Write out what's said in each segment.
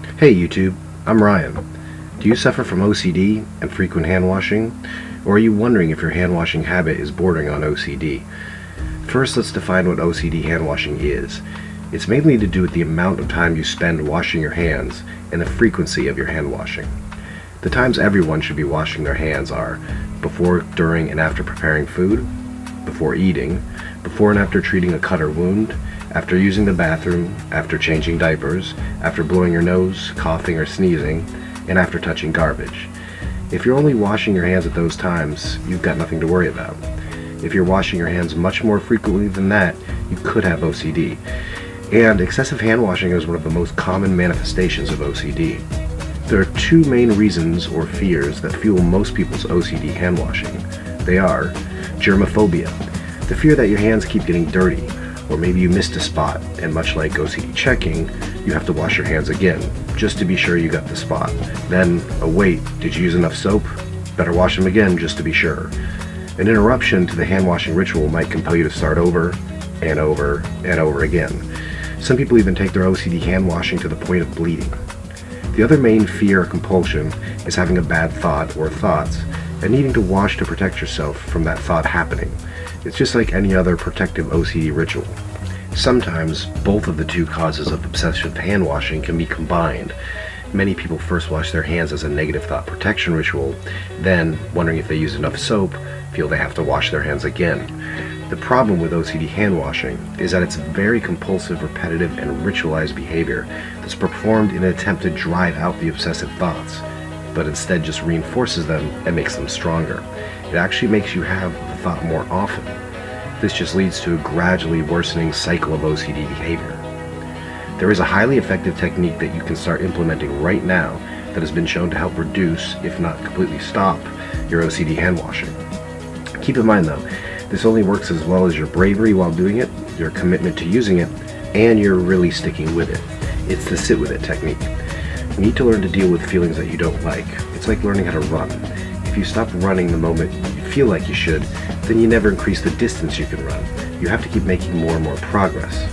Hey YouTube, I'm Ryan. Do you suffer from OCD and frequent hand washing? Or are you wondering if your hand washing habit is bordering on OCD? First, let's define what OCD hand washing is. It's mainly to do with the amount of time you spend washing your hands and the frequency of your hand washing. The times everyone should be washing their hands are before, during, and after preparing food, before eating, before and after treating a cut or wound, after using the bathroom, after changing diapers, after blowing your nose, coughing or sneezing, and after touching garbage. If you're only washing your hands at those times, you've got nothing to worry about. If you're washing your hands much more frequently than that, you could have OCD. And excessive hand washing is one of the most common manifestations of OCD. There are two main reasons or fears that fuel most people's OCD hand washing. They are germophobia, the fear that your hands keep getting dirty, or maybe you missed a spot, and much like OCD checking, you have to wash your hands again, just to be sure you got the spot. Then, oh wait, did you use enough soap? Better wash them again just to be sure. An interruption to the hand washing ritual might compel you to start over and over and over again. Some people even take their OCD hand washing to the point of bleeding. The other main fear or compulsion is having a bad thought or thoughts and needing to wash to protect yourself from that thought happening. It's just like any other protective OCD ritual. Sometimes both of the two causes of obsessive hand washing can be combined. Many people first wash their hands as a negative thought protection ritual, then, wondering if they use enough soap, feel they have to wash their hands again. The problem with OCD hand washing is that it's very compulsive, repetitive, and ritualized behavior that's performed in an attempt to drive out the obsessive thoughts, but instead just reinforces them and makes them stronger. It actually makes you have the thought more often. This just leads to a gradually worsening cycle of OCD behavior. There is a highly effective technique that you can start implementing right now that has been shown to help reduce, if not completely stop, your OCD hand washing. Keep in mind though, this only works as well as your bravery while doing it, your commitment to using it, and you're really sticking with it. It's the sit with it technique. You need to learn to deal with feelings that you don't like. It's like learning how to run. If you stop running the moment you feel like you should, then you never increase the distance you can run. You have to keep making more and more progress.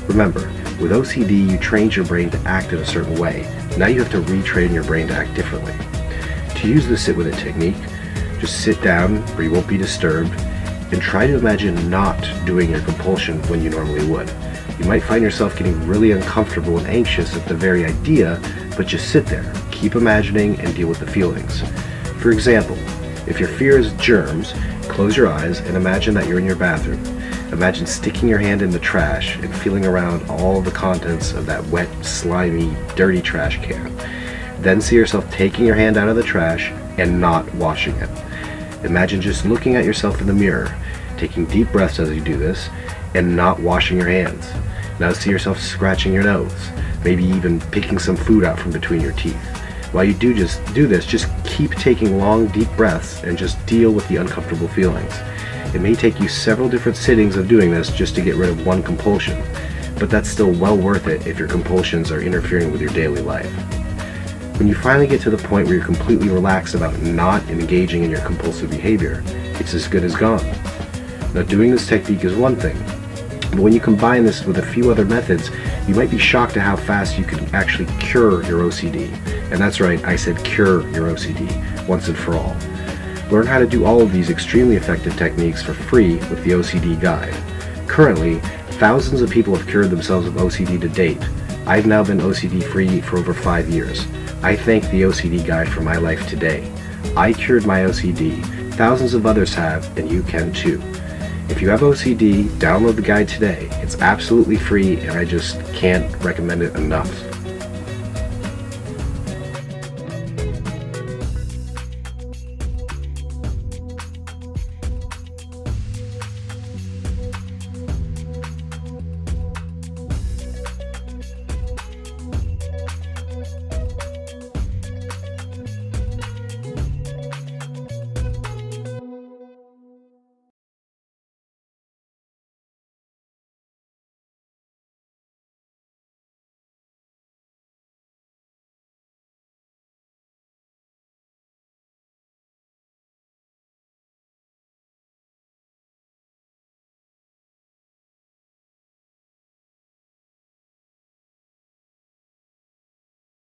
Remember, with OCD, you trained your brain to act in a certain way. Now you have to retrain your brain to act differently. To use the sit with it technique, just sit down where you won't be disturbed and try to imagine not doing your compulsion when you normally would. You might find yourself getting really uncomfortable and anxious at the very idea, but just sit there, keep imagining, and deal with the feelings. For example, if your fear is germs, close your eyes and imagine that you're in your bathroom. Imagine sticking your hand in the trash and feeling around all the contents of that wet, slimy, dirty trash can. Then see yourself taking your hand out of the trash and not washing it. Imagine just looking at yourself in the mirror, taking deep breaths as you do this, and not washing your hands. Now see yourself scratching your nose, maybe even picking some food out from between your teeth. While you do this, just keep taking long, deep breaths and just deal with the uncomfortable feelings. It may take you several different sittings of doing this just to get rid of one compulsion, but that's still well worth it if your compulsions are interfering with your daily life. When you finally get to the point where you're completely relaxed about not engaging in your compulsive behavior, it's as good as gone. Now, doing this technique is one thing, but when you combine this with a few other methods, you might be shocked at how fast you can actually cure your OCD. And that's right, I said cure your OCD, once and for all. Learn how to do all of these extremely effective techniques for free with the OCD Guide. Currently, thousands of people have cured themselves of OCD to date. I've now been OCD free for over 5 years. I thank the OCD Guide for my life today. I cured my OCD, thousands of others have, and you can too. If you have OCD, download the guide today. It's absolutely free and I just can't recommend it enough.